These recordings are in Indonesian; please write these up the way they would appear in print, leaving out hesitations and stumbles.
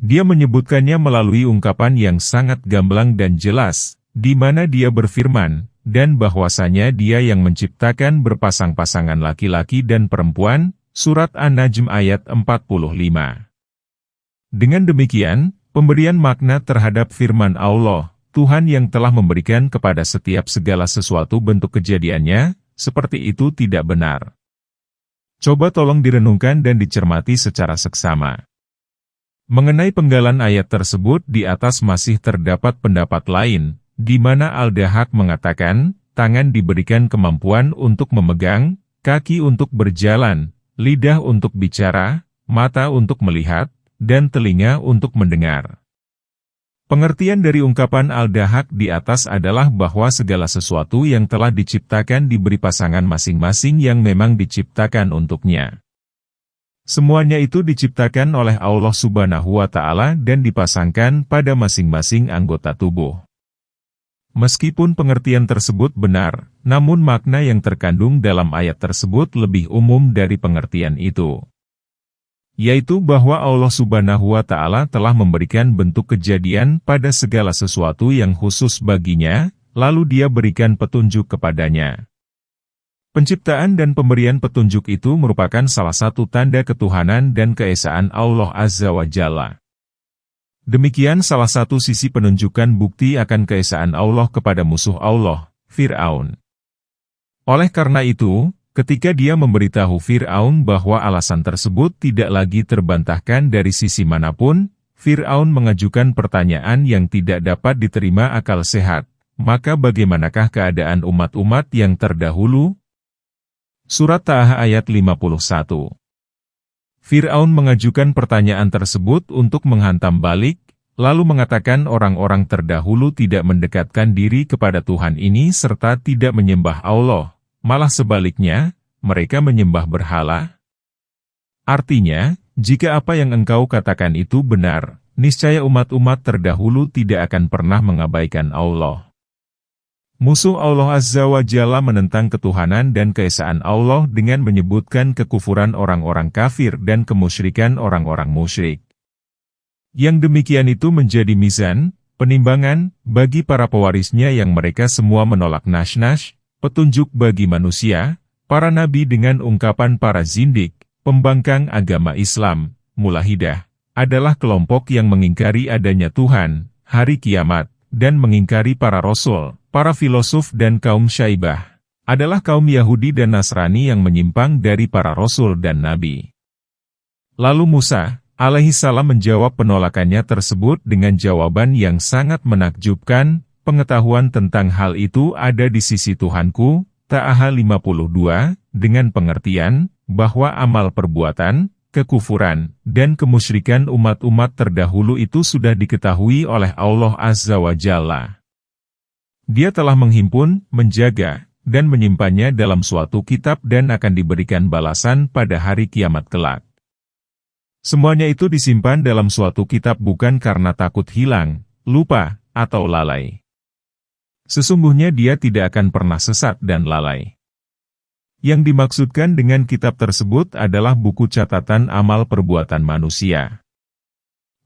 Dia menyebutkannya melalui ungkapan yang sangat gamblang dan jelas, di mana dia berfirman, dan bahwasanya dia yang menciptakan berpasang-pasangan laki-laki dan perempuan, Surat An-Najm ayat 45. Dengan demikian, pemberian makna terhadap firman Allah, Tuhan yang telah memberikan kepada setiap segala sesuatu bentuk kejadiannya, seperti itu tidak benar. Coba tolong direnungkan dan dicermati secara seksama. Mengenai penggalan ayat tersebut di atas masih terdapat pendapat lain, di mana Al-Dahhak mengatakan, tangan diberikan kemampuan untuk memegang, kaki untuk berjalan, lidah untuk bicara, mata untuk melihat, dan telinga untuk mendengar. Pengertian dari ungkapan Al-Dahhak di atas adalah bahwa segala sesuatu yang telah diciptakan diberi pasangan masing-masing yang memang diciptakan untuknya. Semuanya itu diciptakan oleh Allah Subhanahu wa Ta'ala dan dipasangkan pada masing-masing anggota tubuh. Meskipun pengertian tersebut benar, namun makna yang terkandung dalam ayat tersebut lebih umum dari pengertian itu. Yaitu bahwa Allah Subhanahu wa Ta'ala telah memberikan bentuk kejadian pada segala sesuatu yang khusus baginya, lalu Dia berikan petunjuk kepadanya. Penciptaan dan pemberian petunjuk itu merupakan salah satu tanda ketuhanan dan keesaan Allah Azza wa Jalla. Demikian salah satu sisi penunjukan bukti akan keesaan Allah kepada musuh Allah, Fir'aun. Oleh karena itu, ketika dia memberitahu Fir'aun bahwa alasan tersebut tidak lagi terbantahkan dari sisi manapun, Fir'aun mengajukan pertanyaan yang tidak dapat diterima akal sehat. Maka bagaimanakah keadaan umat-umat yang terdahulu? Surat Taha ayat 51. Fir'aun mengajukan pertanyaan tersebut untuk menghantam balik, lalu mengatakan orang-orang terdahulu tidak mendekatkan diri kepada Tuhan ini serta tidak menyembah Allah, malah sebaliknya, mereka menyembah berhala. Artinya, jika apa yang engkau katakan itu benar, niscaya umat-umat terdahulu tidak akan pernah mengabaikan Allah. Musuh Allah Azza wa Jalla menentang ketuhanan dan keesaan Allah dengan menyebutkan kekufuran orang-orang kafir dan kemusyrikan orang-orang musyrik. Yang demikian itu menjadi mizan, penimbangan, bagi para pewarisnya yang mereka semua menolak nash-nash, petunjuk bagi manusia, para nabi dengan ungkapan para zindik, pembangkang agama Islam, mulahidah, adalah kelompok yang mengingkari adanya Tuhan, hari kiamat, dan mengingkari para rasul. Para filosof dan kaum Syaibah adalah kaum Yahudi dan Nasrani yang menyimpang dari para rasul dan nabi. Lalu Musa alaihissalam menjawab penolakannya tersebut dengan jawaban yang sangat menakjubkan, pengetahuan tentang hal itu ada di sisi Tuhanku, Ta'aha 52, dengan pengertian, bahwa amal perbuatan, kekufuran, dan kemusyrikan umat-umat terdahulu itu sudah diketahui oleh Allah Azza wa Jalla. Dia telah menghimpun, menjaga, dan menyimpannya dalam suatu kitab dan akan diberikan balasan pada hari kiamat kelak. Semuanya itu disimpan dalam suatu kitab bukan karena takut hilang, lupa, atau lalai. Sesungguhnya dia tidak akan pernah sesat dan lalai. Yang dimaksudkan dengan kitab tersebut adalah buku catatan amal perbuatan manusia.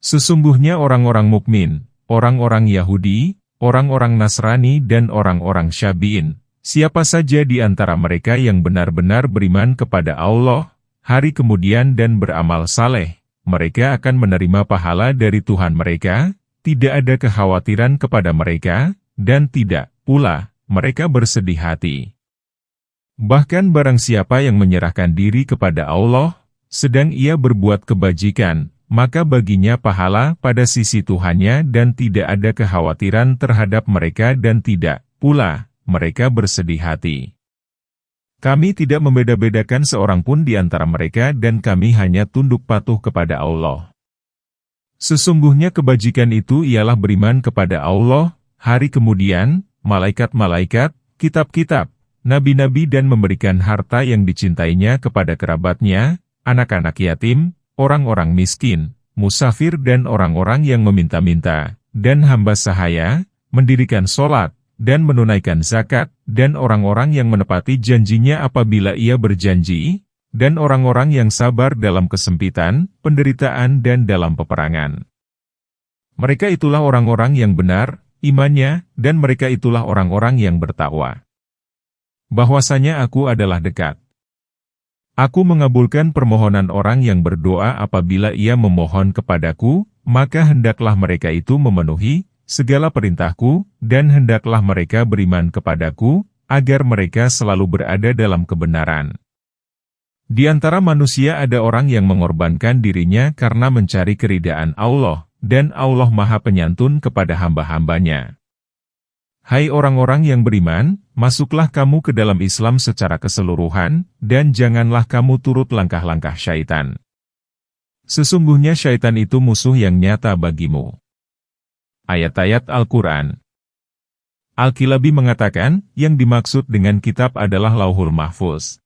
Sesungguhnya orang-orang mukmin, orang-orang Yahudi, orang-orang Nasrani dan orang-orang Syabi'in, siapa saja di antara mereka yang benar-benar beriman kepada Allah, hari kemudian dan beramal saleh, mereka akan menerima pahala dari Tuhan mereka, tidak ada kekhawatiran kepada mereka, dan tidak pula mereka bersedih hati. Bahkan barang siapa yang menyerahkan diri kepada Allah, sedang ia berbuat kebajikan, maka baginya pahala pada sisi Tuhannya dan tidak ada kekhawatiran terhadap mereka dan tidak pula mereka bersedih hati. Kami tidak membeda-bedakan seorang pun di antara mereka dan kami hanya tunduk patuh kepada Allah. Sesungguhnya kebajikan itu ialah beriman kepada Allah, hari kemudian, malaikat-malaikat, kitab-kitab, nabi-nabi dan memberikan harta yang dicintainya kepada kerabatnya, anak-anak yatim, orang-orang miskin, musafir dan orang-orang yang meminta-minta, dan hamba sahaya, mendirikan sholat, dan menunaikan zakat, dan orang-orang yang menepati janjinya apabila ia berjanji, dan orang-orang yang sabar dalam kesempitan, penderitaan dan dalam peperangan. Mereka itulah orang-orang yang benar imannya, dan mereka itulah orang-orang yang bertakwa. Bahwasanya Aku adalah dekat. Aku mengabulkan permohonan orang yang berdoa apabila ia memohon kepadaku, maka hendaklah mereka itu memenuhi segala perintahku, dan hendaklah mereka beriman kepadaku, agar mereka selalu berada dalam kebenaran. Di antara manusia ada orang yang mengorbankan dirinya karena mencari keridaan Allah, dan Allah Maha Penyantun kepada hamba-hambanya. Hai orang-orang yang beriman, masuklah kamu ke dalam Islam secara keseluruhan, dan janganlah kamu turut langkah-langkah syaitan. Sesungguhnya syaitan itu musuh yang nyata bagimu. Ayat-ayat Al-Quran. Al-Kilabi mengatakan, yang dimaksud dengan kitab adalah Lauhul Mahfuz.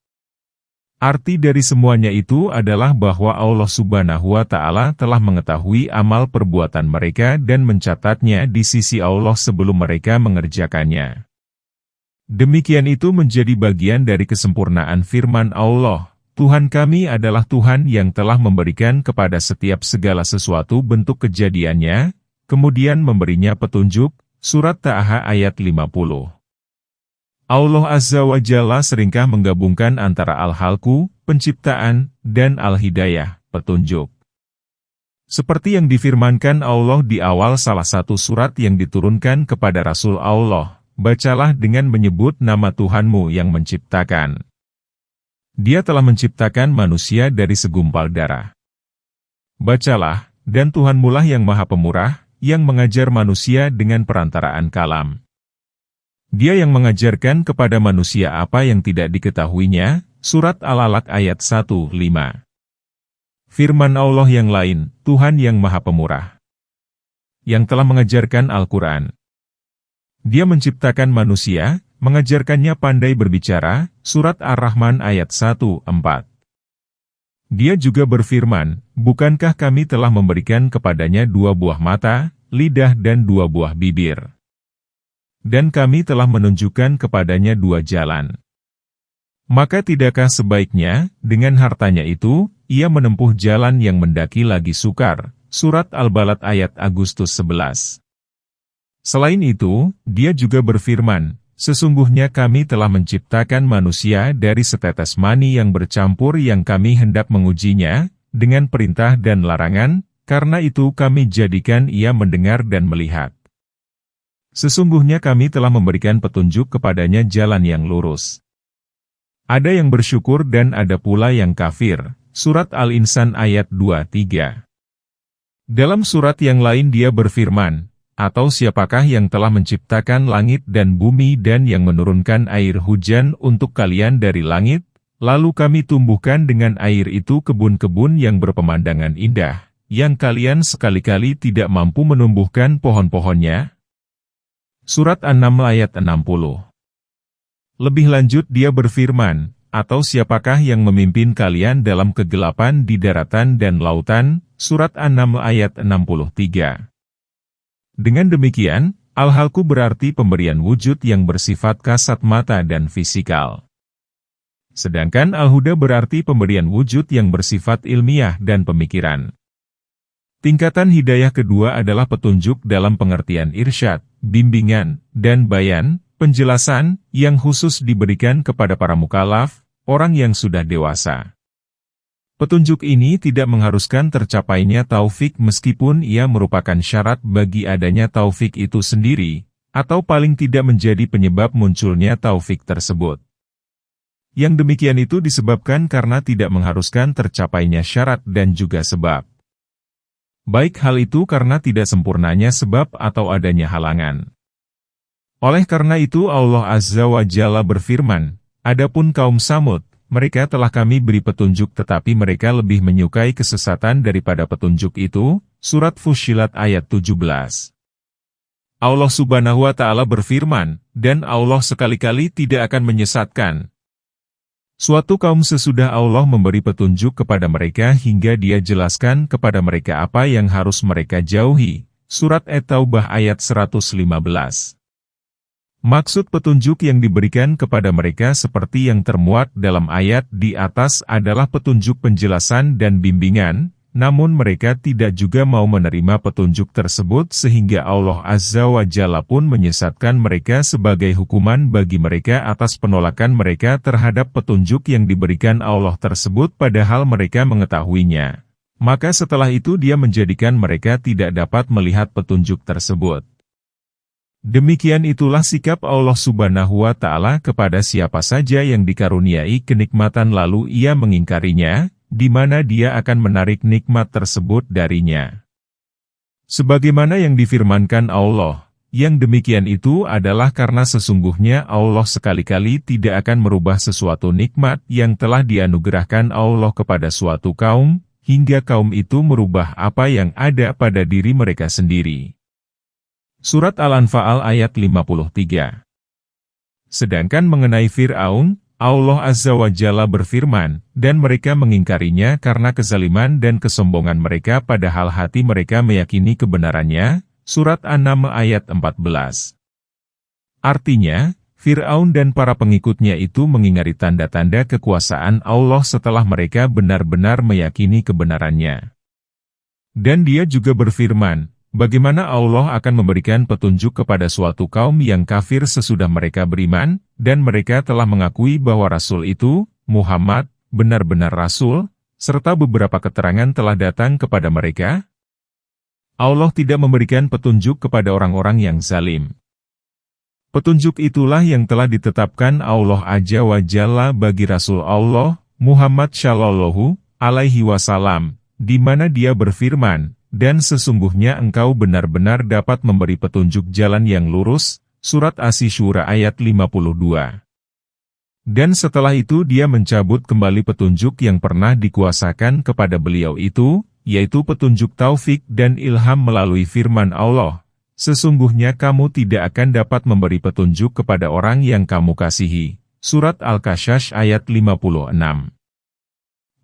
Arti dari semuanya itu adalah bahwa Allah Subhanahu wa Ta'ala telah mengetahui amal perbuatan mereka dan mencatatnya di sisi Allah sebelum mereka mengerjakannya. Demikian itu menjadi bagian dari kesempurnaan firman Allah, Tuhan kami adalah Tuhan yang telah memberikan kepada setiap segala sesuatu bentuk kejadiannya, kemudian memberinya petunjuk. Surat Taha ayat 50. Allah Azza wa Jalla seringkah menggabungkan antara al-Khalqu, penciptaan, dan al-Hidayah, petunjuk. Seperti yang difirmankan Allah di awal salah satu surat yang diturunkan kepada Rasul Allah, bacalah dengan menyebut nama Tuhanmu yang menciptakan. Dia telah menciptakan manusia dari segumpal darah. Bacalah, dan Tuhanmulah yang Maha Pemurah, yang mengajar manusia dengan perantaraan kalam. Dia yang mengajarkan kepada manusia apa yang tidak diketahuinya, Surat Al-Alaq ayat 1-5. Firman Allah yang lain, Tuhan yang Maha Pemurah, yang telah mengajarkan Al-Quran. Dia menciptakan manusia, mengajarkannya pandai berbicara, Surat Ar-Rahman ayat 1-4. Dia juga berfirman, bukankah kami telah memberikan kepadanya 2 buah mata, lidah dan 2 buah bibir? Dan kami telah menunjukkan kepadanya 2 jalan. Maka tidakkah sebaiknya, dengan hartanya itu, ia menempuh jalan yang mendaki lagi sukar, Surat Al-Balad ayat Agustus 11. Selain itu, dia juga berfirman, sesungguhnya kami telah menciptakan manusia dari setetes mani yang bercampur yang kami hendak mengujinya, dengan perintah dan larangan, karena itu kami jadikan ia mendengar dan melihat. Sesungguhnya kami telah memberikan petunjuk kepadanya jalan yang lurus. Ada yang bersyukur dan ada pula yang kafir. Surat Al-Insan ayat 2-3. Dalam surat yang lain dia berfirman, atau siapakah yang telah menciptakan langit dan bumi dan yang menurunkan air hujan untuk kalian dari langit, lalu kami tumbuhkan dengan air itu kebun-kebun yang berpemandangan indah, yang kalian sekali-kali tidak mampu menumbuhkan pohon-pohonnya? Surat An-Naml ayat 60. Lebih lanjut dia berfirman, atau siapakah yang memimpin kalian dalam kegelapan di daratan dan lautan? Surat An-Naml ayat 63. Dengan demikian, Al-Khalqu berarti pemberian wujud yang bersifat kasat mata dan fisikal. Sedangkan Al-Huda berarti pemberian wujud yang bersifat ilmiah dan pemikiran. Tingkatan hidayah kedua adalah petunjuk dalam pengertian irsyad, bimbingan, dan bayan, penjelasan, yang khusus diberikan kepada para mukallaf, orang yang sudah dewasa. Petunjuk ini tidak mengharuskan tercapainya taufik meskipun ia merupakan syarat bagi adanya taufik itu sendiri, atau paling tidak menjadi penyebab munculnya taufik tersebut. Yang demikian itu disebabkan karena tidak mengharuskan tercapainya syarat dan juga sebab. Baik hal itu karena tidak sempurnanya sebab atau adanya halangan. Oleh karena itu Allah Azza wa Jalla berfirman, adapun kaum Samud, mereka telah kami beri petunjuk tetapi mereka lebih menyukai kesesatan daripada petunjuk itu, Surat Fussilat ayat 17. Allah Subhanahu wa Ta'ala berfirman, dan Allah sekali-kali tidak akan menyesatkan suatu kaum sesudah Allah memberi petunjuk kepada mereka hingga Dia jelaskan kepada mereka apa yang harus mereka jauhi. Surat At-Taubah ayat 115. Maksud petunjuk yang diberikan kepada mereka seperti yang termuat dalam ayat di atas adalah petunjuk penjelasan dan bimbingan, namun mereka tidak juga mau menerima petunjuk tersebut sehingga Allah Azza wa Jalla pun menyesatkan mereka sebagai hukuman bagi mereka atas penolakan mereka terhadap petunjuk yang diberikan Allah tersebut padahal mereka mengetahuinya. Maka setelah itu Dia menjadikan mereka tidak dapat melihat petunjuk tersebut. Demikian itulah sikap Allah Subhanahu wa Ta'ala kepada siapa saja yang dikaruniai kenikmatan lalu ia mengingkarinya, di mana Dia akan menarik nikmat tersebut darinya. Sebagaimana yang difirmankan Allah, yang demikian itu adalah karena sesungguhnya Allah sekali-kali tidak akan merubah sesuatu nikmat yang telah dianugerahkan Allah kepada suatu kaum, hingga kaum itu merubah apa yang ada pada diri mereka sendiri. Surat Al-Anfal ayat 53. Sedangkan mengenai Fir'aun, Allah Azza wa Jalla berfirman, dan mereka mengingkarinya karena kezaliman dan kesombongan mereka padahal hati mereka meyakini kebenarannya. Surat An-Naml ayat 14. Artinya, Fir'aun dan para pengikutnya itu mengingkari tanda-tanda kekuasaan Allah setelah mereka benar-benar meyakini kebenarannya. Dan Dia juga berfirman, bagaimana Allah akan memberikan petunjuk kepada suatu kaum yang kafir sesudah mereka beriman, dan mereka telah mengakui bahwa Rasul itu, Muhammad, benar-benar Rasul, serta beberapa keterangan telah datang kepada mereka? Allah tidak memberikan petunjuk kepada orang-orang yang zalim. Petunjuk itulah yang telah ditetapkan Allah Azza wa Jalla bagi Rasul Allah, Muhammad Shallallahu Alaihi Wasallam, di mana Dia berfirman, dan sesungguhnya engkau benar-benar dapat memberi petunjuk jalan yang lurus, Surat Asy-Syura ayat 52. Dan setelah itu Dia mencabut kembali petunjuk yang pernah dikuasakan kepada beliau itu, yaitu petunjuk taufik dan ilham melalui firman Allah, sesungguhnya kamu tidak akan dapat memberi petunjuk kepada orang yang kamu kasihi, Surat Al-Qasas ayat 56.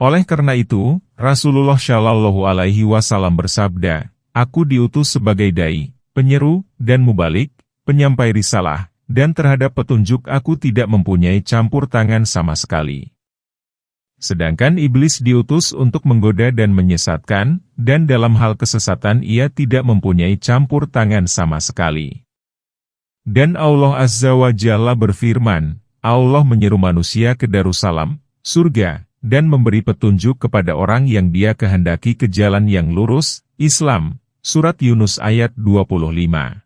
Oleh karena itu, Rasulullah Shallallahu Alaihi Wasallam bersabda, aku diutus sebagai dai, penyeru, dan mubalik, penyampai risalah, dan terhadap petunjuk aku tidak mempunyai campur tangan sama sekali. Sedangkan iblis diutus untuk menggoda dan menyesatkan, dan dalam hal kesesatan ia tidak mempunyai campur tangan sama sekali. Dan Allah Azza wa Jalla berfirman, Allah menyeru manusia ke Darussalam, surga, dan memberi petunjuk kepada orang yang Dia kehendaki ke jalan yang lurus, Islam, Surat Yunus ayat 25.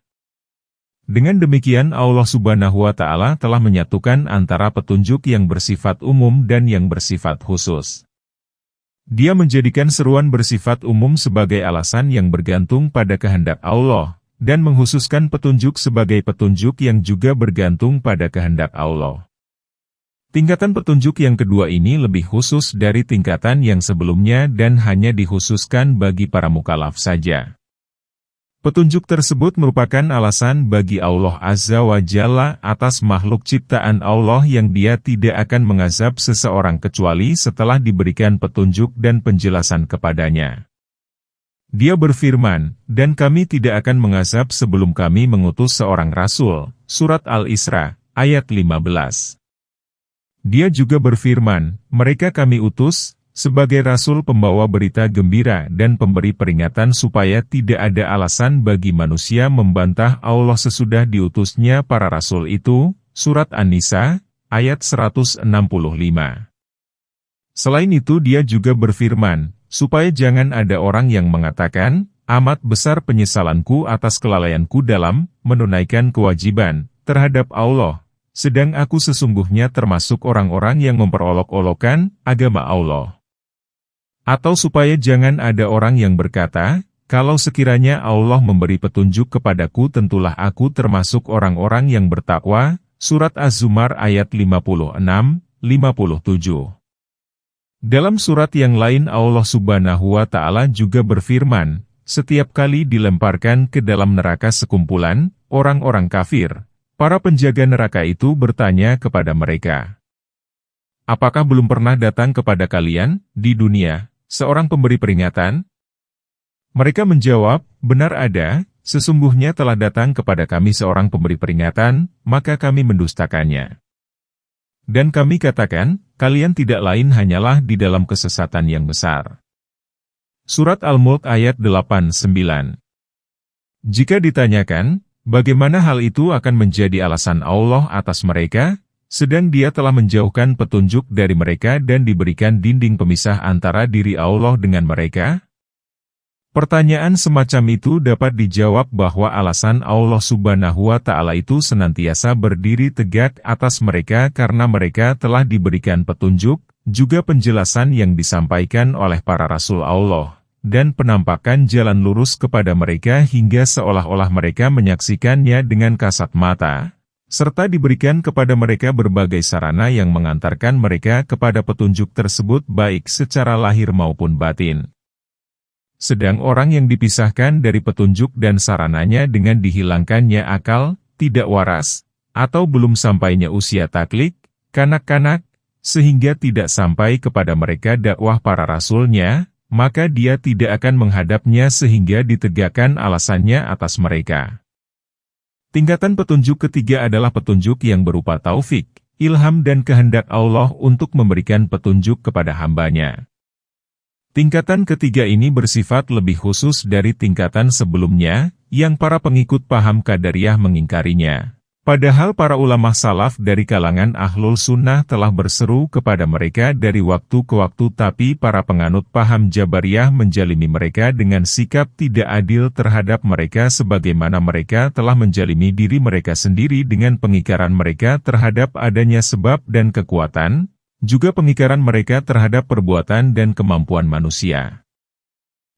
Dengan demikian Allah Subhanahu wa Ta'ala telah menyatukan antara petunjuk yang bersifat umum dan yang bersifat khusus. Dia menjadikan seruan bersifat umum sebagai alasan yang bergantung pada kehendak Allah, dan menghususkan petunjuk sebagai petunjuk yang juga bergantung pada kehendak Allah. Tingkatan petunjuk yang kedua ini lebih khusus dari tingkatan yang sebelumnya dan hanya dikhususkan bagi para mukallaf saja. Petunjuk tersebut merupakan alasan bagi Allah Azza wa Jalla atas makhluk ciptaan Allah yang Dia tidak akan mengazab seseorang kecuali setelah diberikan petunjuk dan penjelasan kepadanya. Dia berfirman, dan kami tidak akan mengazab sebelum kami mengutus seorang Rasul, Surat Al-Isra, ayat 15. Dia juga berfirman, mereka kami utus, sebagai Rasul pembawa berita gembira dan pemberi peringatan supaya tidak ada alasan bagi manusia membantah Allah sesudah diutusnya para Rasul itu, Surat An-Nisa, ayat 165. Selain itu Dia juga berfirman, supaya jangan ada orang yang mengatakan, amat besar penyesalanku atas kelalaianku dalam menunaikan kewajiban terhadap Allah. Sedang aku sesungguhnya termasuk orang-orang yang memperolok-olokkan agama Allah. Atau supaya jangan ada orang yang berkata, kalau sekiranya Allah memberi petunjuk kepadaku tentulah aku termasuk orang-orang yang bertakwa, Surat Az-Zumar ayat 56-57. Dalam surat yang lain Allah Subhanahu wa Ta'ala juga berfirman, setiap kali dilemparkan ke dalam neraka sekumpulan orang-orang kafir, para penjaga neraka itu bertanya kepada mereka, apakah belum pernah datang kepada kalian, di dunia, seorang pemberi peringatan? Mereka menjawab, benar ada, sesungguhnya telah datang kepada kami seorang pemberi peringatan, maka kami mendustakannya. Dan kami katakan, kalian tidak lain hanyalah di dalam kesesatan yang besar. Surat Al-Mulk ayat 89. Jika ditanyakan, bagaimana hal itu akan menjadi alasan Allah atas mereka, sedang Dia telah menjauhkan petunjuk dari mereka dan diberikan dinding pemisah antara diri Allah dengan mereka? Pertanyaan semacam itu dapat dijawab bahwa alasan Allah Subhanahu wa Ta'ala itu senantiasa berdiri tegak atas mereka karena mereka telah diberikan petunjuk, juga penjelasan yang disampaikan oleh para rasul Allah, dan penampakan jalan lurus kepada mereka hingga seolah-olah mereka menyaksikannya dengan kasat mata, serta diberikan kepada mereka berbagai sarana yang mengantarkan mereka kepada petunjuk tersebut baik secara lahir maupun batin. Sedang orang yang dipisahkan dari petunjuk dan sarananya dengan dihilangkannya akal, tidak waras, atau belum sampainya usia taklid, kanak-kanak, sehingga tidak sampai kepada mereka dakwah para rasulnya, maka dia tidak akan menghadapnya sehingga ditegakkan alasannya atas mereka. Tingkatan petunjuk ketiga adalah petunjuk yang berupa taufik, ilham dan kehendak Allah untuk memberikan petunjuk kepada hambanya. Tingkatan ketiga ini bersifat lebih khusus dari tingkatan sebelumnya, yang para pengikut paham Qadariyah mengingkarinya. Padahal para ulama salaf dari kalangan Ahlul Sunnah telah berseru kepada mereka dari waktu ke waktu, tapi para penganut paham Jabariyah menjalimi mereka dengan sikap tidak adil terhadap mereka sebagaimana mereka telah menjalimi diri mereka sendiri dengan pengingkaran mereka terhadap adanya sebab dan kekuatan, juga pengingkaran mereka terhadap perbuatan dan kemampuan manusia.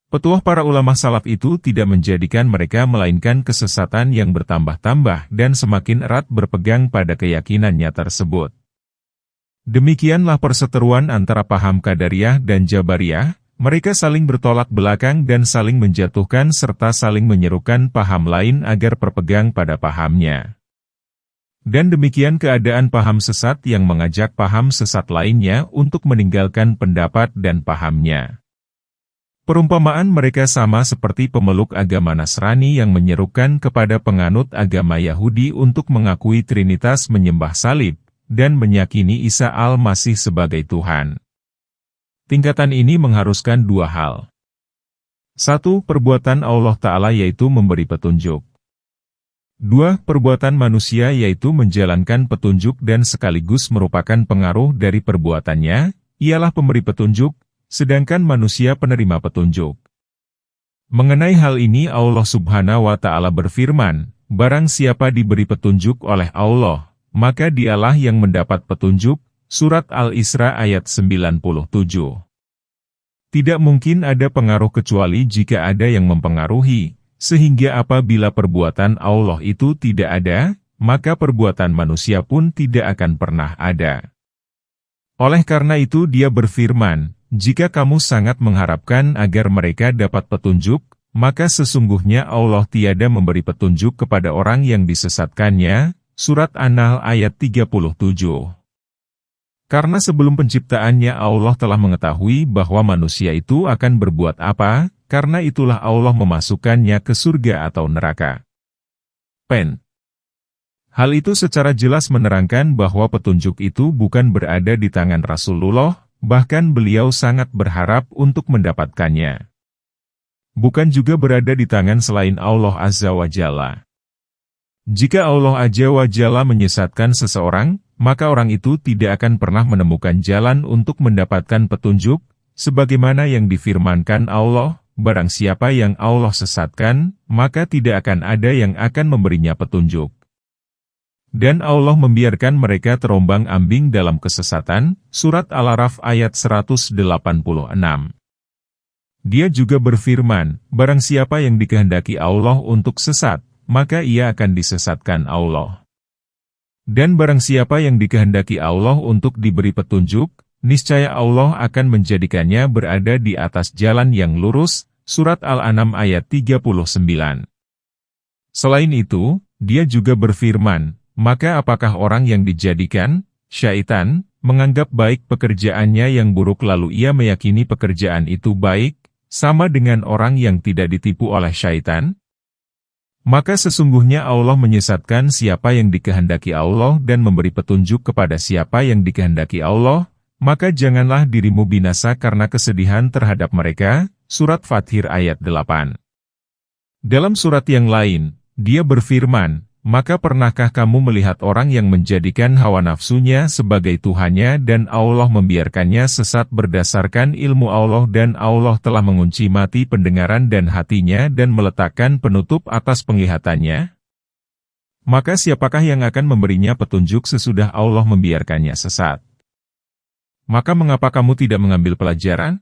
Petuah para ulama salaf itu tidak menjadikan mereka melainkan kesesatan yang bertambah-tambah dan semakin erat berpegang pada keyakinannya tersebut. Demikianlah perseteruan antara paham Qadariyah dan Jabariyah, mereka saling bertolak belakang dan saling menjatuhkan serta saling menyerukan paham lain agar berpegang pada pahamnya. Dan demikian keadaan paham sesat yang mengajak paham sesat lainnya untuk meninggalkan pendapat dan pahamnya. Perumpamaan mereka sama seperti pemeluk agama Nasrani yang menyerukan kepada penganut agama Yahudi untuk mengakui Trinitas, menyembah salib, dan meyakini Isa Al-Masih sebagai Tuhan. Tingkatan ini mengharuskan dua hal. Satu, perbuatan Allah Ta'ala yaitu memberi petunjuk. Dua, perbuatan manusia yaitu menjalankan petunjuk dan sekaligus merupakan pengaruh dari perbuatannya, ialah pemberi petunjuk, sedangkan manusia penerima petunjuk. Mengenai hal ini Allah Subhanahu wa Ta'ala berfirman, barang siapa diberi petunjuk oleh Allah, maka dialah yang mendapat petunjuk, surat Al-Isra ayat 97. Tidak mungkin ada pengaruh kecuali jika ada yang mempengaruhi. Sehingga apabila perbuatan Allah itu tidak ada, maka perbuatan manusia pun tidak akan pernah ada. Oleh karena itu Dia berfirman, jika kamu sangat mengharapkan agar mereka dapat petunjuk, maka sesungguhnya Allah tiada memberi petunjuk kepada orang yang disesatkannya, surat An-Nahl ayat 37. Karena sebelum penciptaannya Allah telah mengetahui bahwa manusia itu akan berbuat apa, karena itulah Allah memasukkannya ke surga atau neraka. Pen. Hal itu secara jelas menerangkan bahwa petunjuk itu bukan berada di tangan Rasulullah, bahkan beliau sangat berharap untuk mendapatkannya. Bukan juga berada di tangan selain Allah Azza wa Jalla. Jika Allah Azza wa Jalla menyesatkan seseorang, maka orang itu tidak akan pernah menemukan jalan untuk mendapatkan petunjuk, sebagaimana yang difirmankan Allah, barang siapa yang Allah sesatkan, maka tidak akan ada yang akan memberinya petunjuk. Dan Allah membiarkan mereka terombang-ambing dalam kesesatan, surat Al-Araf ayat 186. Dia juga berfirman, barang siapa yang dikehendaki Allah untuk sesat, maka ia akan disesatkan Allah. Dan barang siapa yang dikehendaki Allah untuk diberi petunjuk, niscaya Allah akan menjadikannya berada di atas jalan yang lurus, surat Al-An'am ayat 39. Selain itu, Dia juga berfirman, maka apakah orang yang dijadikan, syaitan, menganggap baik pekerjaannya yang buruk lalu ia meyakini pekerjaan itu baik, sama dengan orang yang tidak ditipu oleh syaitan? Maka sesungguhnya Allah menyesatkan siapa yang dikehendaki Allah dan memberi petunjuk kepada siapa yang dikehendaki Allah, maka janganlah dirimu binasa karena kesedihan terhadap mereka, Surat Fathir ayat 8. Dalam surat yang lain, Dia berfirman, "Maka pernahkah kamu melihat orang yang menjadikan hawa nafsunya sebagai Tuhannya dan Allah membiarkannya sesat berdasarkan ilmu Allah dan Allah telah mengunci mati pendengaran dan hatinya dan meletakkan penutup atas penglihatannya? Maka siapakah yang akan memberinya petunjuk sesudah Allah membiarkannya sesat? Maka mengapa kamu tidak mengambil pelajaran?"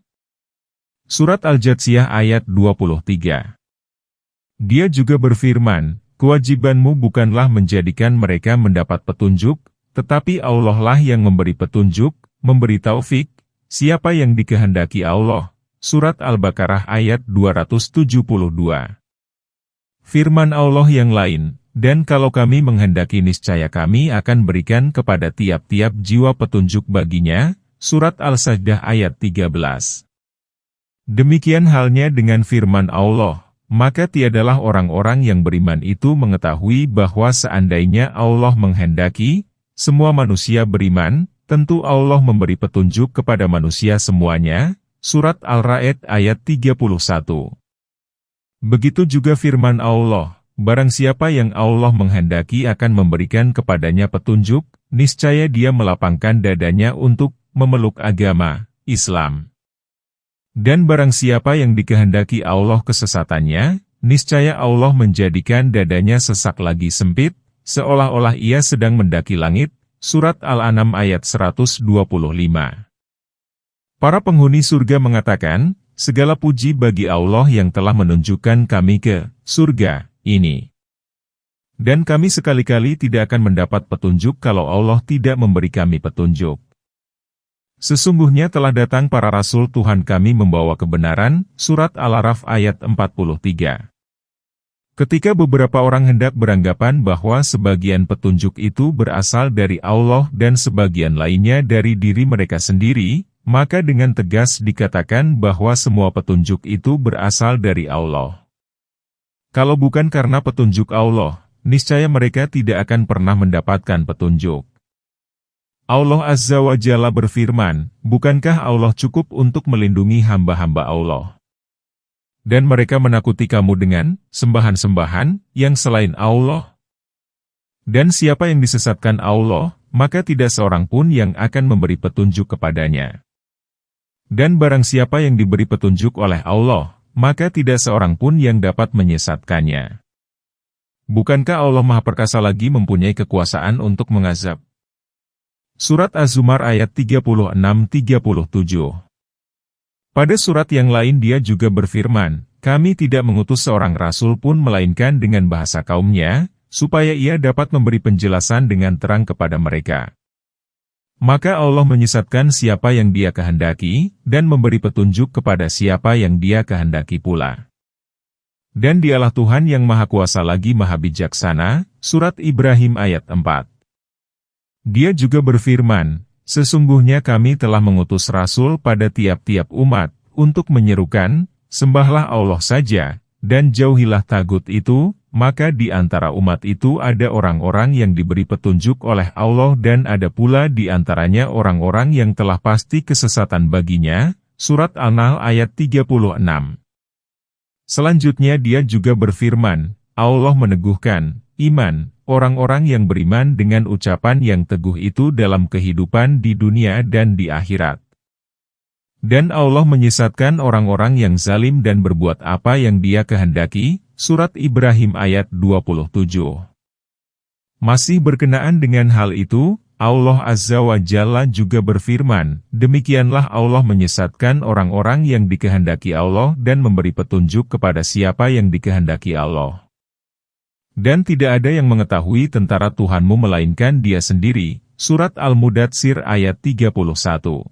Surat Al-Jathiyah ayat 23. Dia juga berfirman, "Kewajibanmu bukanlah menjadikan mereka mendapat petunjuk, tetapi Allah lah yang memberi petunjuk, memberi taufik, siapa yang dikehendaki Allah." Surat Al-Baqarah ayat 272. Firman Allah yang lain, "Dan kalau kami menghendaki niscaya kami akan berikan kepada tiap-tiap jiwa petunjuk baginya." Surat Al-Sajdah ayat 13. Demikian halnya dengan firman Allah, maka tiadalah orang-orang yang beriman itu mengetahui bahwa seandainya Allah menghendaki, semua manusia beriman, tentu Allah memberi petunjuk kepada manusia semuanya. Surat Al-Ra'd ayat 31. Begitu juga firman Allah, barang siapa yang Allah menghendaki akan memberikan kepadanya petunjuk, niscaya dia melapangkan dadanya untuk memeluk agama Islam. Dan barang siapa yang dikehendaki Allah kesesatannya, niscaya Allah menjadikan dadanya sesak lagi sempit, seolah-olah ia sedang mendaki langit. Surat Al-An'am ayat 125. Para penghuni surga mengatakan, "Segala puji bagi Allah yang telah menunjukkan kami ke surga ini. Dan kami sekali-kali tidak akan mendapat petunjuk kalau Allah tidak memberi kami petunjuk. Sesungguhnya telah datang para rasul Tuhan kami membawa kebenaran." Surat Al-Araf ayat 43. Ketika beberapa orang hendak beranggapan bahwa sebagian petunjuk itu berasal dari Allah dan sebagian lainnya dari diri mereka sendiri, maka dengan tegas dikatakan bahwa semua petunjuk itu berasal dari Allah. Kalau bukan karena petunjuk Allah, niscaya mereka tidak akan pernah mendapatkan petunjuk. Allah Azza wa Jalla berfirman, "Bukankah Allah cukup untuk melindungi hamba-hamba Allah? Dan mereka menakuti kamu dengan sembahan-sembahan yang selain Allah. Dan siapa yang disesatkan Allah, maka tidak seorang pun yang akan memberi petunjuk kepadanya. Dan barang siapa yang diberi petunjuk oleh Allah, maka tidak seorang pun yang dapat menyesatkannya. Bukankah Allah Maha Perkasa lagi mempunyai kekuasaan untuk mengazab?" Surat Az-Zumar ayat 36-37. Pada surat yang lain Dia juga berfirman, "Kami tidak mengutus seorang rasul pun melainkan dengan bahasa kaumnya, supaya ia dapat memberi penjelasan dengan terang kepada mereka. Maka Allah menyesatkan siapa yang Dia kehendaki, dan memberi petunjuk kepada siapa yang Dia kehendaki pula. Dan Dialah Tuhan yang Maha Kuasa lagi Maha Bijaksana." Surat Ibrahim ayat 4. Dia juga berfirman, "Sesungguhnya kami telah mengutus rasul pada tiap-tiap umat, untuk menyerukan, sembahlah Allah saja, dan jauhilah tagut itu." Maka di antara umat itu ada orang-orang yang diberi petunjuk oleh Allah dan ada pula di antaranya orang-orang yang telah pasti kesesatan baginya. Surat An-Nahl ayat 36. Selanjutnya Dia juga berfirman, Allah meneguhkan iman orang-orang yang beriman dengan ucapan yang teguh itu dalam kehidupan di dunia dan di akhirat. Dan Allah menyesatkan orang-orang yang zalim dan berbuat apa yang Dia kehendaki. Surat Ibrahim ayat 27. Masih berkenaan dengan hal itu, Allah Azza wa Jalla juga berfirman, "Demikianlah Allah menyesatkan orang-orang yang dikehendaki Allah dan memberi petunjuk kepada siapa yang dikehendaki Allah. Dan tidak ada yang mengetahui tentara Tuhanmu melainkan Dia sendiri." Surat Al-Mudatsir ayat 31.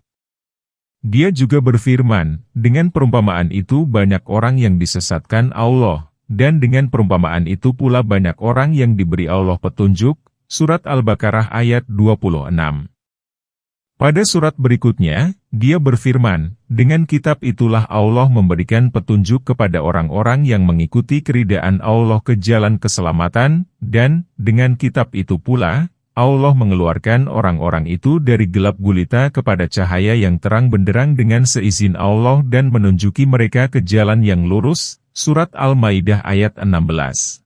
Dia juga berfirman, "Dengan perumpamaan itu banyak orang yang disesatkan Allah, dan dengan perumpamaan itu pula banyak orang yang diberi Allah petunjuk." Surat Al-Baqarah ayat 26. Pada surat berikutnya, Dia berfirman, "Dengan kitab itulah Allah memberikan petunjuk kepada orang-orang yang mengikuti keridaan Allah ke jalan keselamatan, dan dengan kitab itu pula, Allah mengeluarkan orang-orang itu dari gelap gulita kepada cahaya yang terang benderang dengan seizin Allah dan menunjuki mereka ke jalan yang lurus. Surat Al-Maidah ayat 16.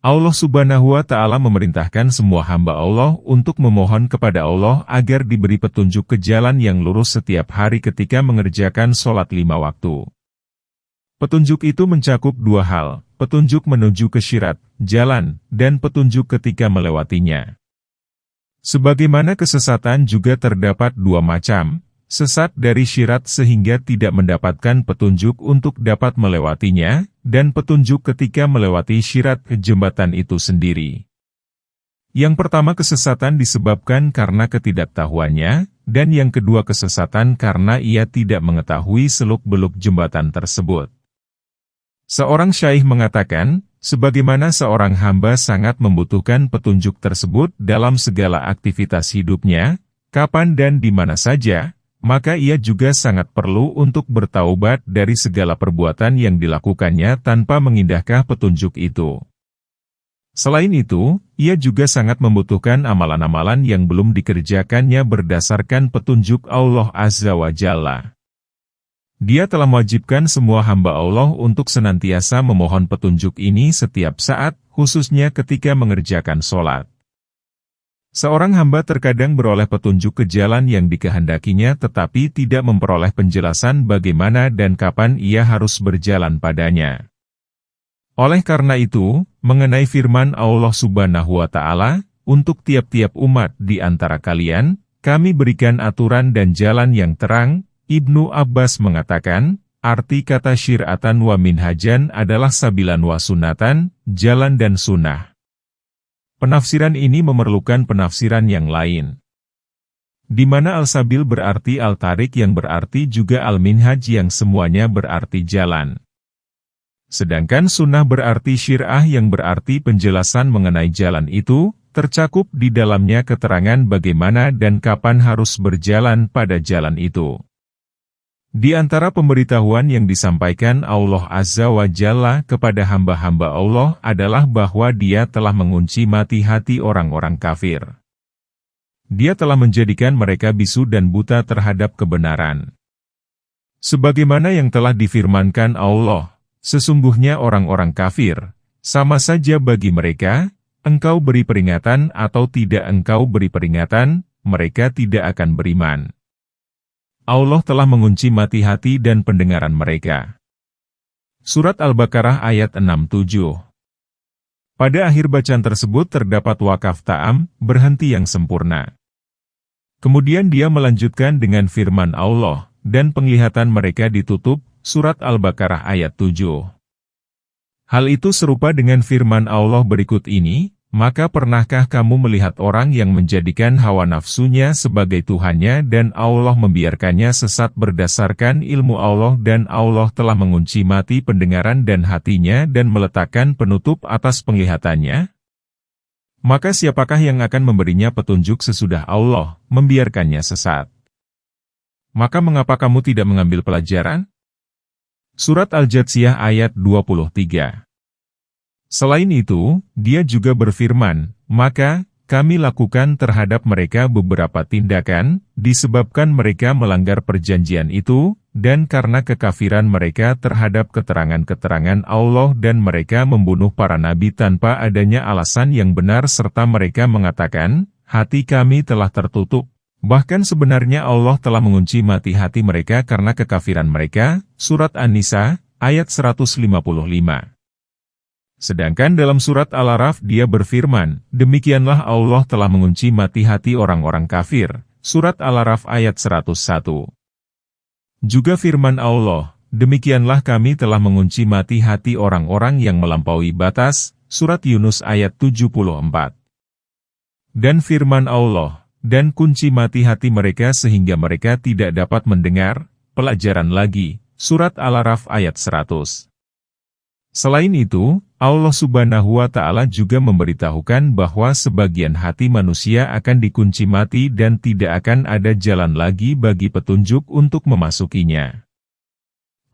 Allah Subhanahu wa Ta'ala memerintahkan semua hamba Allah untuk memohon kepada Allah agar diberi petunjuk ke jalan yang lurus setiap hari ketika mengerjakan sholat 5 waktu. Petunjuk itu mencakup 2 hal, petunjuk menuju ke syirat, jalan, dan petunjuk ketika melewatinya. Sebagaimana kesesatan juga terdapat 2 macam, sesat dari syirat sehingga tidak mendapatkan petunjuk untuk dapat melewatinya, dan petunjuk ketika melewati syirat jembatan itu sendiri. Yang pertama kesesatan disebabkan karena ketidaktahuannya, dan yang kedua kesesatan karena ia tidak mengetahui seluk-beluk jembatan tersebut. Seorang syaikh mengatakan, sebagaimana seorang hamba sangat membutuhkan petunjuk tersebut dalam segala aktivitas hidupnya, kapan dan di mana saja, maka ia juga sangat perlu untuk bertaubat dari segala perbuatan yang dilakukannya tanpa mengindahkan petunjuk itu. Selain itu, ia juga sangat membutuhkan amalan-amalan yang belum dikerjakannya berdasarkan petunjuk Allah Azza wa Jalla. Dia telah mewajibkan semua hamba Allah untuk senantiasa memohon petunjuk ini setiap saat, khususnya ketika mengerjakan sholat. Seorang hamba terkadang beroleh petunjuk ke jalan yang dikehendakinya tetapi tidak memperoleh penjelasan bagaimana dan kapan ia harus berjalan padanya. Oleh karena itu, mengenai firman Allah Subhanahu wa Ta'ala, untuk tiap-tiap umat di antara kalian, kami berikan aturan dan jalan yang terang. Ibnu Abbas mengatakan, arti kata syir'atan wa minhajan adalah sabilan wa sunatan, jalan dan sunnah. Penafsiran ini memerlukan penafsiran yang lain. Di mana al-sabil berarti al-tarik yang berarti juga al-minhaj yang semuanya berarti jalan. Sedangkan sunnah berarti syir'ah yang berarti penjelasan mengenai jalan itu, tercakup di dalamnya keterangan bagaimana dan kapan harus berjalan pada jalan itu. Di antara pemberitahuan yang disampaikan Allah Azza wa Jalla kepada hamba-hamba Allah adalah bahwa Dia telah mengunci mati hati orang-orang kafir. Dia telah menjadikan mereka bisu dan buta terhadap kebenaran. Sebagaimana yang telah difirmankan Allah, sesungguhnya orang-orang kafir, sama saja bagi mereka, engkau beri peringatan atau tidak engkau beri peringatan, mereka tidak akan beriman. Allah telah mengunci mati hati dan pendengaran mereka. Surat Al-Baqarah ayat 67. Pada akhir bacaan tersebut terdapat wakaf ta'am, berhenti yang sempurna. Kemudian dia melanjutkan dengan firman Allah, dan penglihatan mereka ditutup, Surat Al-Baqarah ayat 7. Hal itu serupa dengan firman Allah berikut ini, maka pernahkah kamu melihat orang yang menjadikan hawa nafsunya sebagai Tuhannya dan Allah membiarkannya sesat berdasarkan ilmu Allah dan Allah telah mengunci mati pendengaran dan hatinya dan meletakkan penutup atas penglihatannya? Maka siapakah yang akan memberinya petunjuk sesudah Allah membiarkannya sesat? Maka mengapa kamu tidak mengambil pelajaran? Surat Al-Jatsiyah ayat 23. Selain itu, dia juga berfirman, maka, kami lakukan terhadap mereka beberapa tindakan, disebabkan mereka melanggar perjanjian itu, dan karena kekafiran mereka terhadap keterangan-keterangan Allah dan mereka membunuh para nabi tanpa adanya alasan yang benar serta mereka mengatakan, hati kami telah tertutup. Bahkan sebenarnya Allah telah mengunci mati hati mereka karena kekafiran mereka, Surat An-Nisa, ayat 155. Sedangkan dalam surat Al-Araf dia berfirman, demikianlah Allah telah mengunci mati hati orang-orang kafir. Surat Al-Araf ayat 101. Juga firman Allah, demikianlah kami telah mengunci mati hati orang-orang yang melampaui batas. Surat Yunus ayat 74. Dan firman Allah, dan kunci mati hati mereka sehingga mereka tidak dapat mendengar pelajaran lagi. Surat Al-Araf ayat 100. Selain itu, Allah Subhanahu wa Ta'ala juga memberitahukan bahwa sebagian hati manusia akan dikunci mati dan tidak akan ada jalan lagi bagi petunjuk untuk memasukinya.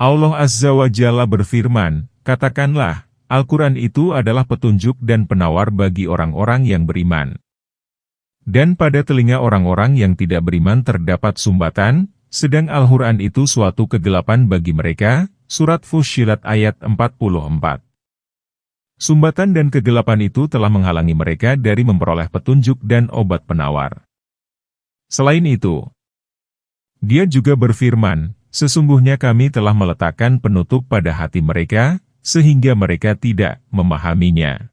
Allah Azza wa Jalla berfirman, katakanlah, Al-Quran itu adalah petunjuk dan penawar bagi orang-orang yang beriman. Dan pada telinga orang-orang yang tidak beriman terdapat sumbatan, sedang Al-Quran itu suatu kegelapan bagi mereka. Surat Fussilat ayat 44. Sumbatan dan kegelapan itu telah menghalangi mereka dari memperoleh petunjuk dan obat penawar. Selain itu, Dia juga berfirman, sesungguhnya kami telah meletakkan penutup pada hati mereka, sehingga mereka tidak memahaminya.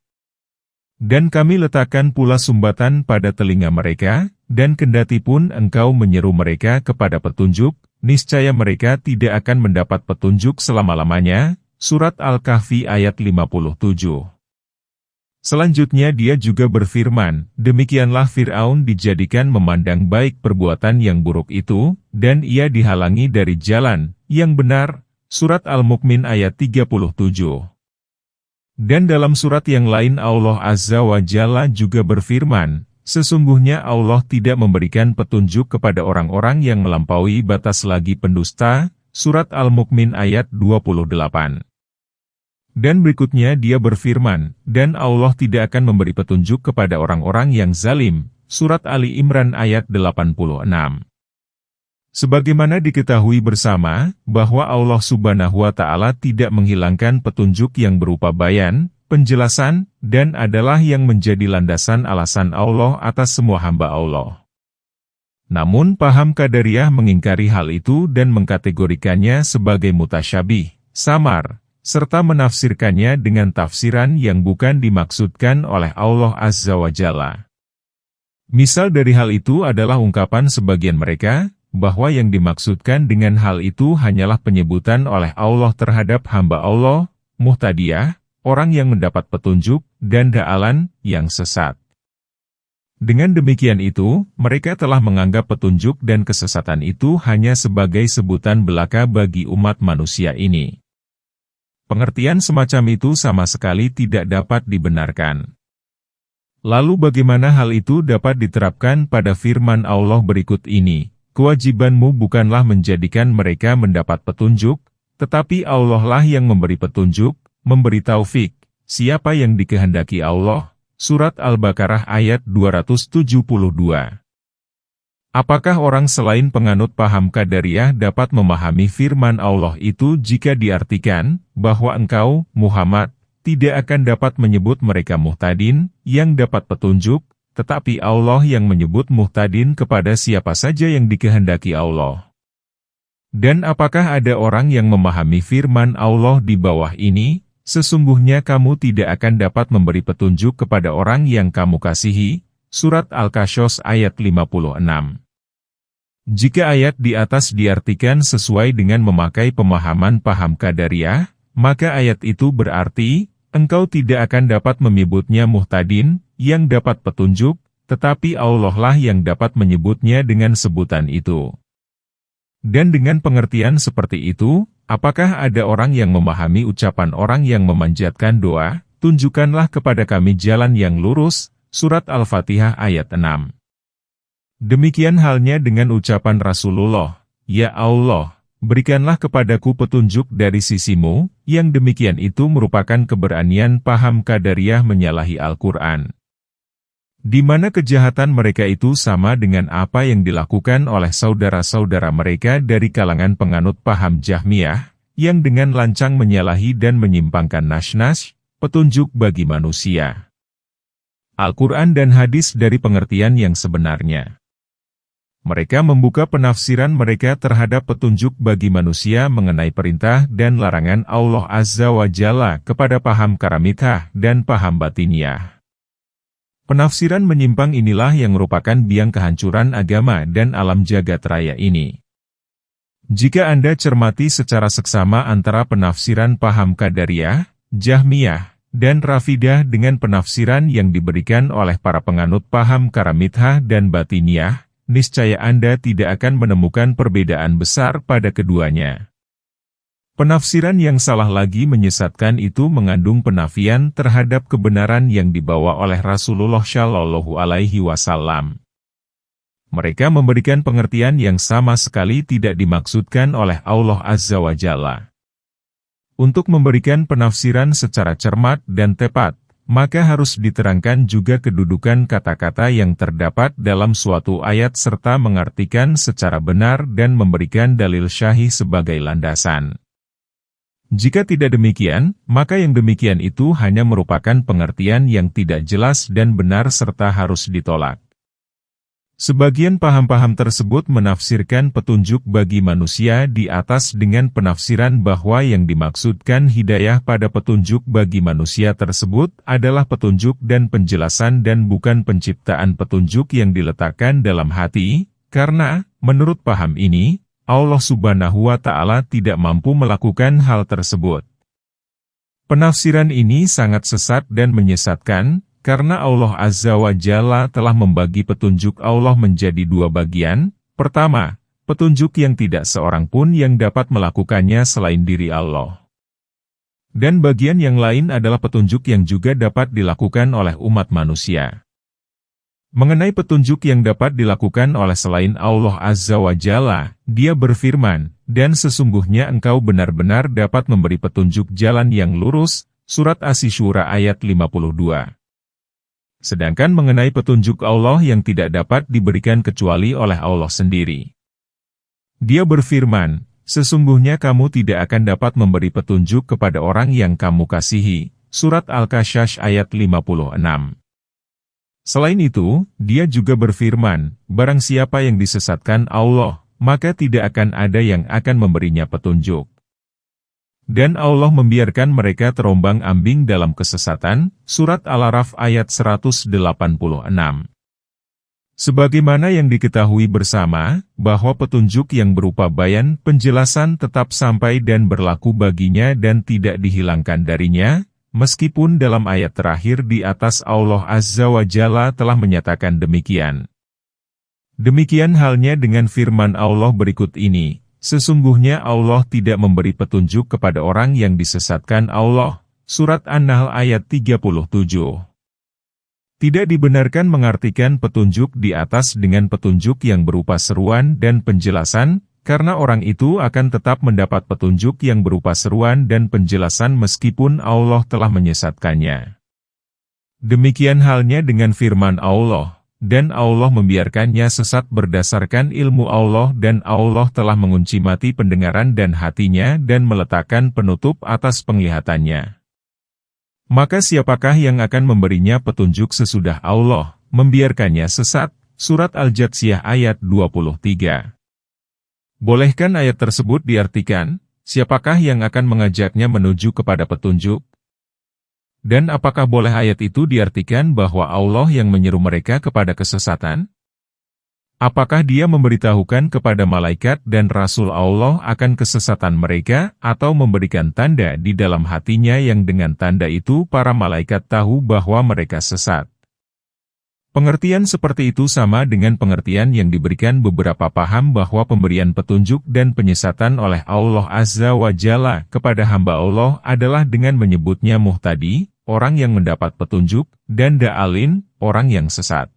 Dan kami letakkan pula sumbatan pada telinga mereka, dan kendati pun engkau menyeru mereka kepada petunjuk, niscaya mereka tidak akan mendapat petunjuk selama-lamanya. Surat Al-Kahfi ayat 57. Selanjutnya dia juga berfirman, demikianlah Fir'aun dijadikan memandang baik perbuatan yang buruk itu, dan ia dihalangi dari jalan yang benar. Surat Al-Mu'min ayat 37. Dan dalam surat yang lain Allah Azza wa Jalla juga berfirman, sesungguhnya Allah tidak memberikan petunjuk kepada orang-orang yang melampaui batas lagi pendusta. Surat Al-Mu'min ayat 28. Dan berikutnya dia berfirman, dan Allah tidak akan memberi petunjuk kepada orang-orang yang zalim. Surat Ali Imran ayat 86. Sebagaimana diketahui bersama, bahwa Allah Subhanahu wa Ta'ala tidak menghilangkan petunjuk yang berupa bayan, penjelasan, dan adalah yang menjadi landasan alasan Allah atas semua hamba Allah. Namun paham Qadariyah mengingkari hal itu dan mengkategorikannya sebagai mutasyabih, samar, serta menafsirkannya dengan tafsiran yang bukan dimaksudkan oleh Allah Azza wa Jalla. Misal dari hal itu adalah ungkapan sebagian mereka, bahwa yang dimaksudkan dengan hal itu hanyalah penyebutan oleh Allah terhadap hamba Allah, muhtadiyah, orang yang mendapat petunjuk, dan da'alan, yang sesat. Dengan demikian itu, mereka telah menganggap petunjuk dan kesesatan itu hanya sebagai sebutan belaka bagi umat manusia ini. Pengertian semacam itu sama sekali tidak dapat dibenarkan. Lalu bagaimana hal itu dapat diterapkan pada firman Allah berikut ini? Kewajibanmu bukanlah menjadikan mereka mendapat petunjuk, tetapi Allah lah yang memberi petunjuk, memberi taufik, siapa yang dikehendaki Allah. Surat Al-Baqarah ayat 272. Apakah orang selain penganut paham Qadariyah dapat memahami firman Allah itu jika diartikan, bahwa engkau, Muhammad, tidak akan dapat menyebut mereka muhtadin, yang dapat petunjuk, tetapi Allah yang menyebut muhtadin kepada siapa saja yang dikehendaki Allah. Dan apakah ada orang yang memahami firman Allah di bawah ini? Sesungguhnya kamu tidak akan dapat memberi petunjuk kepada orang yang kamu kasihi. Surat Al-Qasas ayat 56. Jika ayat di atas diartikan sesuai dengan memakai pemahaman paham Qadariyah, maka ayat itu berarti, engkau tidak akan dapat menyebutnya muhtadin, yang dapat petunjuk, tetapi Allah lah yang dapat menyebutnya dengan sebutan itu. Dan dengan pengertian seperti itu, apakah ada orang yang memahami ucapan orang yang memanjatkan doa, tunjukkanlah kepada kami jalan yang lurus, surat Al-Fatihah ayat 6. Demikian halnya dengan ucapan Rasulullah, ya Allah, berikanlah kepadaku petunjuk dari sisimu, yang demikian itu merupakan keberanian paham Qadariyah menyalahi Al-Quran. Di mana kejahatan mereka itu sama dengan apa yang dilakukan oleh saudara-saudara mereka dari kalangan penganut paham Jahmiyah, yang dengan lancang menyalahi dan menyimpangkan nas-nas, petunjuk bagi manusia. Al-Quran dan hadis dari pengertian yang sebenarnya. Mereka membuka penafsiran mereka terhadap petunjuk bagi manusia mengenai perintah dan larangan Allah Azza wa Jalla kepada paham karamithah dan paham batiniyah. Penafsiran menyimpang inilah yang merupakan biang kehancuran agama dan alam jagat raya ini. Jika Anda cermati secara seksama antara penafsiran paham Qadariyah, Jahmiyah, dan Rafidah dengan penafsiran yang diberikan oleh para penganut paham karamithah dan batiniyah, niscaya Anda tidak akan menemukan perbedaan besar pada keduanya. Penafsiran yang salah lagi menyesatkan itu mengandung penafian terhadap kebenaran yang dibawa oleh Rasulullah Shallallahu Alaihi Wasallam. Mereka memberikan pengertian yang sama sekali tidak dimaksudkan oleh Allah Azza wa Jalla. Untuk memberikan penafsiran secara cermat dan tepat, maka harus diterangkan juga kedudukan kata-kata yang terdapat dalam suatu ayat serta mengartikan secara benar dan memberikan dalil syahih sebagai landasan. Jika tidak demikian, maka yang demikian itu hanya merupakan pengertian yang tidak jelas dan benar serta harus ditolak. Sebagian paham-paham tersebut menafsirkan petunjuk bagi manusia di atas dengan penafsiran bahwa yang dimaksudkan hidayah pada petunjuk bagi manusia tersebut adalah petunjuk dan penjelasan dan bukan penciptaan petunjuk yang diletakkan dalam hati, karena, menurut paham ini, Allah Subhanahu wa Ta'ala tidak mampu melakukan hal tersebut. Penafsiran ini sangat sesat dan menyesatkan, karena Allah Azza wa Jalla telah membagi petunjuk Allah menjadi dua bagian. Pertama, petunjuk yang tidak seorang pun yang dapat melakukannya selain diri Allah. Dan bagian yang lain adalah petunjuk yang juga dapat dilakukan oleh umat manusia. Mengenai petunjuk yang dapat dilakukan oleh selain Allah Azza wa Jalla, Dia berfirman, "Dan sesungguhnya engkau benar-benar dapat memberi petunjuk jalan yang lurus." Surat Asy-Syura ayat 52. Sedangkan mengenai petunjuk Allah yang tidak dapat diberikan kecuali oleh Allah sendiri. Dia berfirman, "Sesungguhnya kamu tidak akan dapat memberi petunjuk kepada orang yang kamu kasihi." Surat Al-Qasas ayat 56. Selain itu, Dia juga berfirman, "Barang siapa yang disesatkan Allah, maka tidak akan ada yang akan memberinya petunjuk." Dan Allah membiarkan mereka terombang-ambing dalam kesesatan, Surat Al-A'raf ayat 186. Sebagaimana yang diketahui bersama, bahwa petunjuk yang berupa bayan penjelasan tetap sampai dan berlaku baginya dan tidak dihilangkan darinya, meskipun dalam ayat terakhir di atas Allah Azza wa Jalla telah menyatakan demikian. Demikian halnya dengan firman Allah berikut ini. Sesungguhnya Allah tidak memberi petunjuk kepada orang yang disesatkan Allah. Surat An-Nahl ayat 37. Tidak dibenarkan mengartikan petunjuk di atas dengan petunjuk yang berupa seruan dan penjelasan, karena orang itu akan tetap mendapat petunjuk yang berupa seruan dan penjelasan meskipun Allah telah menyesatkannya. Demikian halnya dengan firman Allah. Dan Allah membiarkannya sesat berdasarkan ilmu Allah dan Allah telah mengunci mati pendengaran dan hatinya dan meletakkan penutup atas penglihatannya. Maka siapakah yang akan memberinya petunjuk sesudah Allah membiarkannya sesat? Surat Al-Jatsiyah ayat 23. Bolehkan ayat tersebut diartikan, siapakah yang akan mengajaknya menuju kepada petunjuk? Dan apakah boleh ayat itu diartikan bahwa Allah yang menyeru mereka kepada kesesatan? Apakah Dia memberitahukan kepada malaikat dan Rasul Allah akan kesesatan mereka, atau memberikan tanda di dalam hatinya yang dengan tanda itu para malaikat tahu bahwa mereka sesat? Pengertian seperti itu sama dengan pengertian yang diberikan beberapa paham bahwa pemberian petunjuk dan penyesatan oleh Allah Azza wa Jalla kepada hamba Allah adalah dengan menyebutnya muhtadi, orang yang mendapat petunjuk, dan da'alin, orang yang sesat.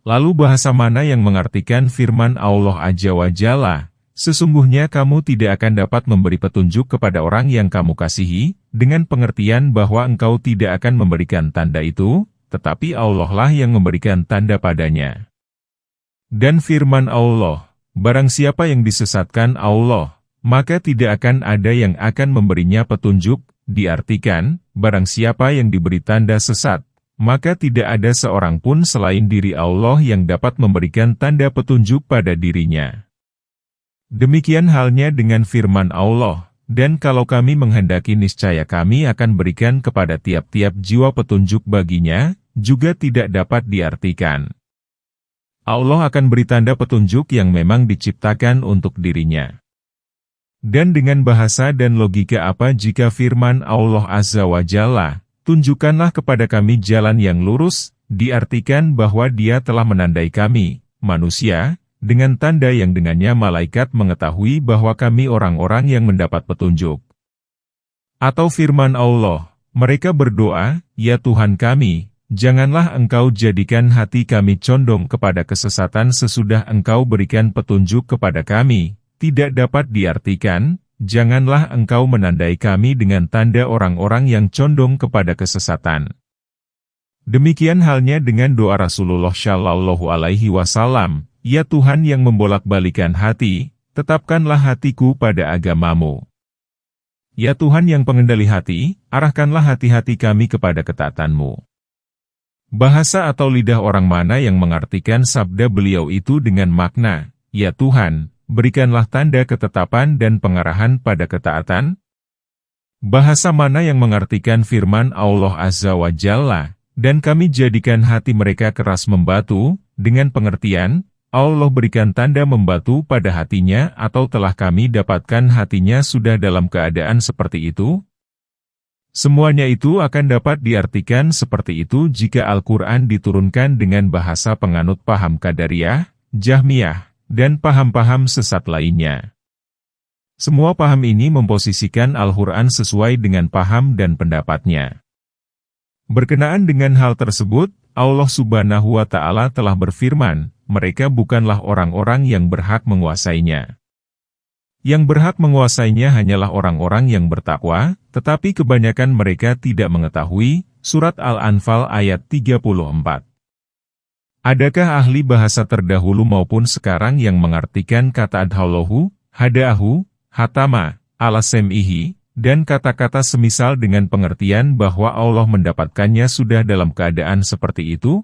Lalu bahasa mana yang mengartikan firman Allah Azza wa Jalla, "Sesungguhnya kamu tidak akan dapat memberi petunjuk kepada orang yang kamu kasihi," dengan pengertian bahwa engkau tidak akan memberikan tanda itu, tetapi Allah lah yang memberikan tanda padanya. Dan firman Allah, "Barang siapa yang disesatkan Allah, maka tidak akan ada yang akan memberinya petunjuk," diartikan, barang siapa yang diberi tanda sesat, maka tidak ada seorang pun selain diri Allah yang dapat memberikan tanda petunjuk pada dirinya. Demikian halnya dengan firman Allah, "Dan kalau kami menghendaki niscaya kami akan berikan kepada tiap-tiap jiwa petunjuk baginya," juga tidak dapat diartikan Allah akan beri tanda petunjuk yang memang diciptakan untuk dirinya. Dan dengan bahasa dan logika apa jika firman Allah Azza wa Jalla, "Tunjukkanlah kepada kami jalan yang lurus," diartikan bahwa Dia telah menandai kami, manusia, dengan tanda yang dengannya malaikat mengetahui bahwa kami orang-orang yang mendapat petunjuk. Atau firman Allah, mereka berdoa, "Ya Tuhan kami, janganlah Engkau jadikan hati kami condong kepada kesesatan sesudah Engkau berikan petunjuk kepada kami," tidak dapat diartikan, janganlah engkau menandai kami dengan tanda orang-orang yang condong kepada kesesatan. Demikian halnya dengan doa Rasulullah Shallallahu Alaihi Wasallam, ya Tuhan yang membolak-balikan hati, tetapkanlah hatiku pada agamamu. Ya Tuhan yang pengendali hati, arahkanlah hati-hati kami kepada ketaatanmu. Bahasa atau lidah orang mana yang mengartikan sabda beliau itu dengan makna, ya Tuhan, berikanlah tanda ketetapan dan pengarahan pada ketaatan? Bahasa mana yang mengartikan firman Allah Azza wa Jalla, dan kami jadikan hati mereka keras membatu, dengan pengertian, Allah berikan tanda membatu pada hatinya atau telah kami dapatkan hatinya sudah dalam keadaan seperti itu? Semuanya itu akan dapat diartikan seperti itu jika Al-Quran diturunkan dengan bahasa penganut paham Qadariyah, Jahmiyah, dan paham-paham sesat lainnya. Semua paham ini memposisikan Al-Quran sesuai dengan paham dan pendapatnya. Berkenaan dengan hal tersebut, Allah Subhanahu wa Ta'ala telah berfirman, mereka bukanlah orang-orang yang berhak menguasainya. Yang berhak menguasainya hanyalah orang-orang yang bertakwa, tetapi kebanyakan mereka tidak mengetahui. Surat Al-Anfal ayat 34. Adakah ahli bahasa terdahulu maupun sekarang yang mengartikan kata adhallahu, hadaahu, hatama, ala sem'ihi, dan kata-kata semisal dengan pengertian bahwa Allah mendapatkannya sudah dalam keadaan seperti itu?